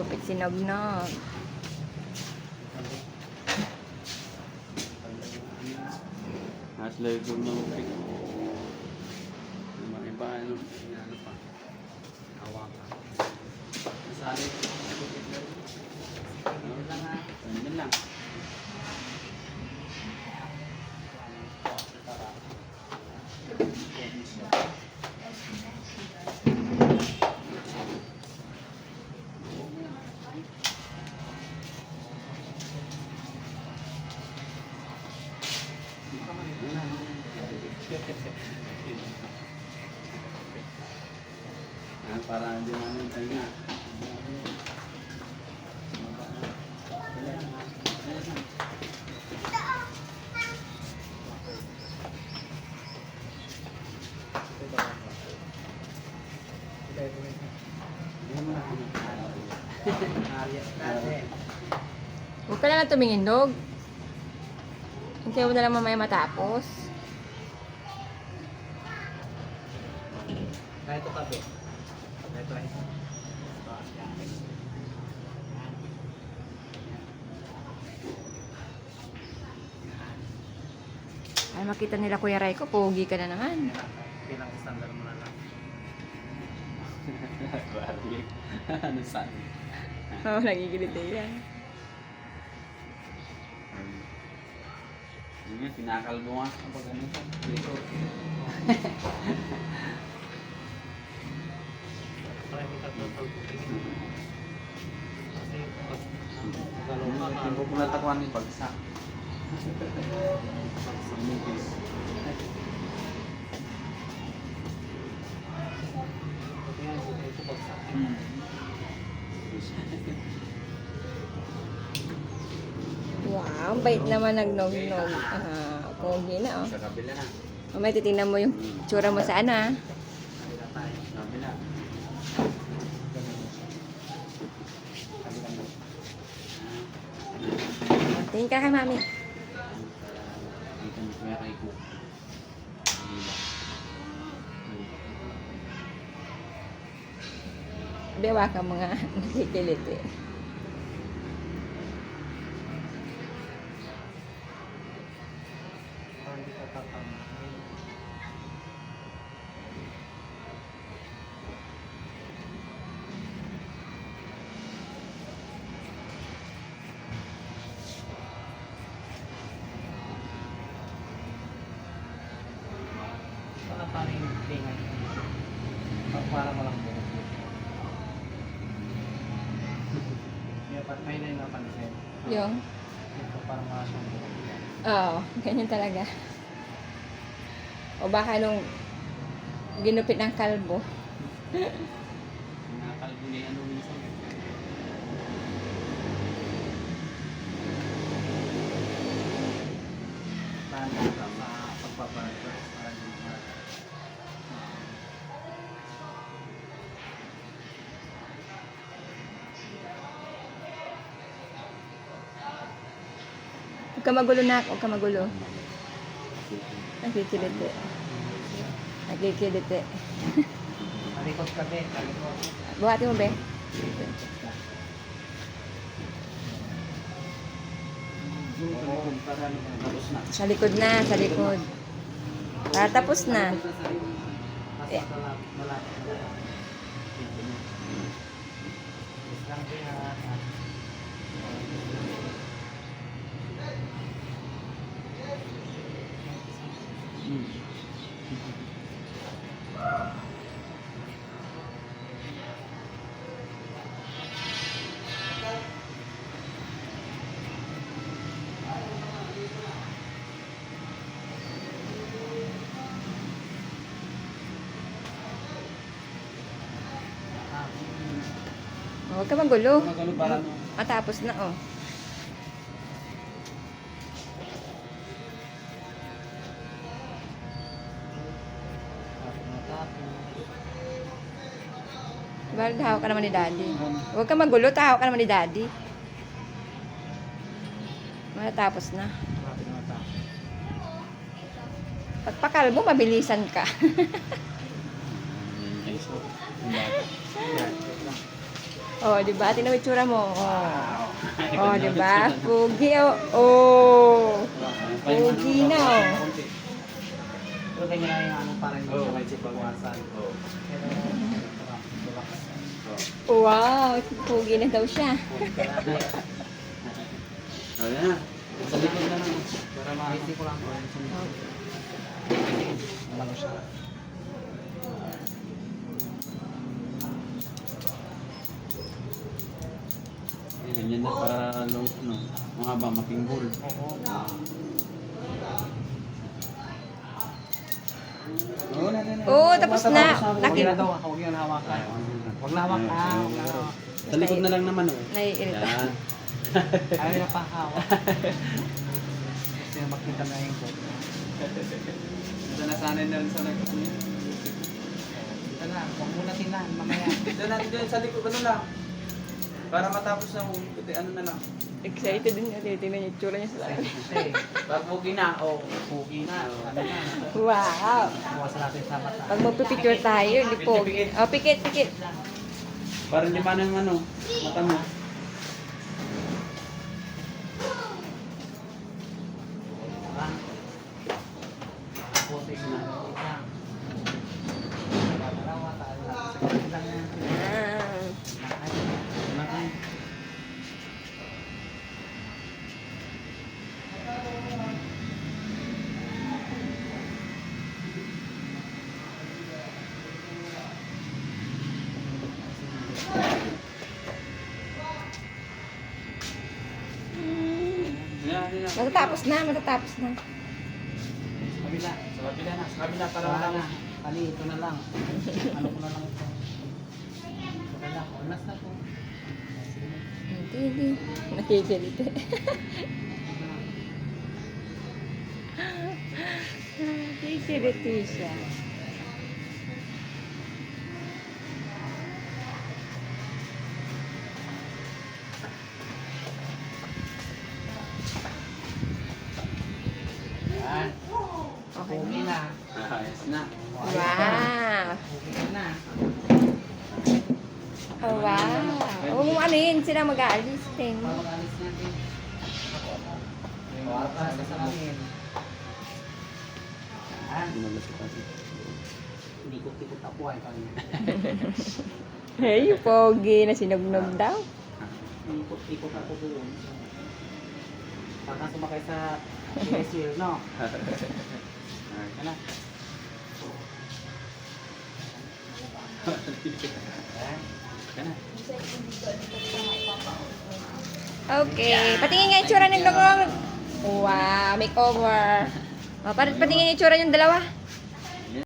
Gupit si Nognog. Haslay ko nung iba ano pa. Hawakan. Nasali. Ano lang. Para hindi namin tayo na. Huwag ka na lang tumingin, Dog. Hintayin mo na lang mamaya matapos. Ito tabi. Ito ay. Ay, makita nila Kuya Raiko, pogi ka na naman. Bilang standard mo na lang. Ano saan? Oo, nagigilit yan. Yun, pinakalbo nga kapag ano sa dito. Maraming katotoo. Kasi pag galaw ka, Hindi ko natakuan yung bagsak. Sinipis. kaya ito bagsak. Wow, bait naman nagnog-nog. Ah, pogi na, oh. Sa kabila na. Mamaya titingnan mo yung tsura mo sa ana. Kabila tayo. Sa kabila. Tingin ka kay Mami. Dito mo kaya kay Cook. Bewa ka mga nakikilit eh. Parang hindi ka tatang. Wala pa rin tingay. Para mo lang buhok. May na napansin. Yung, Ito parang masang buhok. oo, ganyan talaga. O baka nung ginupit ng kalbo. Nakakalbo niya ano minsan. Tanda ka sa pagpaparas para di ma Huwag ka magulo na, huwag ka magulo. Nakikilit eh. Nakikilit eh. Talikod ka din, talikod. Buhati mo, be. Oo, para tapos na. Sa likod na, sa likod. Tapos na. Nasa malapit. Islang kaya Huwag ka magulo. Magano para Matapos na, oh. Diba, hawak ka naman ni Daddy. Huwag ka magulo, hawak ka naman ni Daddy. Matapos na. Pagpakalbo, mabilisan ka. ay so. Oh, di ba? Tingnan mo yung itsura mo. Oh, di ba? Pugi, oh. Oh. Pugi na, oh. Pero ganyan na yung ano, parang hindi Oo, siya may magsipawasan. Oo. Pero, relax. Wow, pugi na daw siya. Ayan na. Sa likod na lang. Para Maisi ko lang po. Ano siya? ganyan na para long, ano, mga ba, mapinggol. Oo. Oo, na. Oo, tapos na. Huwag Laki. yun na daw. Huwag yun na hawakan. Huwag na hawak. Huwag na hawak. Sa likod na lang naman, oh. Naiirita. Yan. Ayaw na pa hawak. Kasi makita na yung book. Ito nasanay na rin sa nag... Ito na. Huwag muna tinan. Mamaya. Doon natin doon sa likod, ano lang. Para matapos na, ano na lang. Excited din nga. Tingnan niya yung itsura niya sa akin. Kasi, Babugi na, oh. pugi na. Ano na. Wow. Iwasan natin sa mata. Pag magpipicture tayo, di po. Oh, pikit. Para lima ng ano, mata mo. Putik na. Dalawa tayo. Sa gilid lang yan. Ah. Yan. Matatapos na. Kabila. Sa kabila na, para Wala wala na. Kali, ito na lang. Ano ko na lang ito. Ito na. Unas na po. Hindi. Nakikilite. Nakikilite siya. Yan. Okay. Pugi na. Ayos na. Wow. Pugi na. Oh, wow. Huwag mo ano yun, sila mag-aalis. Ting. Pag-alis natin. Wala ka sa salamin. Yan. Hindi ko tikot ako ay kanina. Hey, pogi na sinugnog daw. Ikot ako doon. Baka sumakay sa PSL, no? Ano? Ayan. Okay. Patingin nga yung tsura ng dog. Wow, makeover. Oh, patingin yung tsura yung dalawa.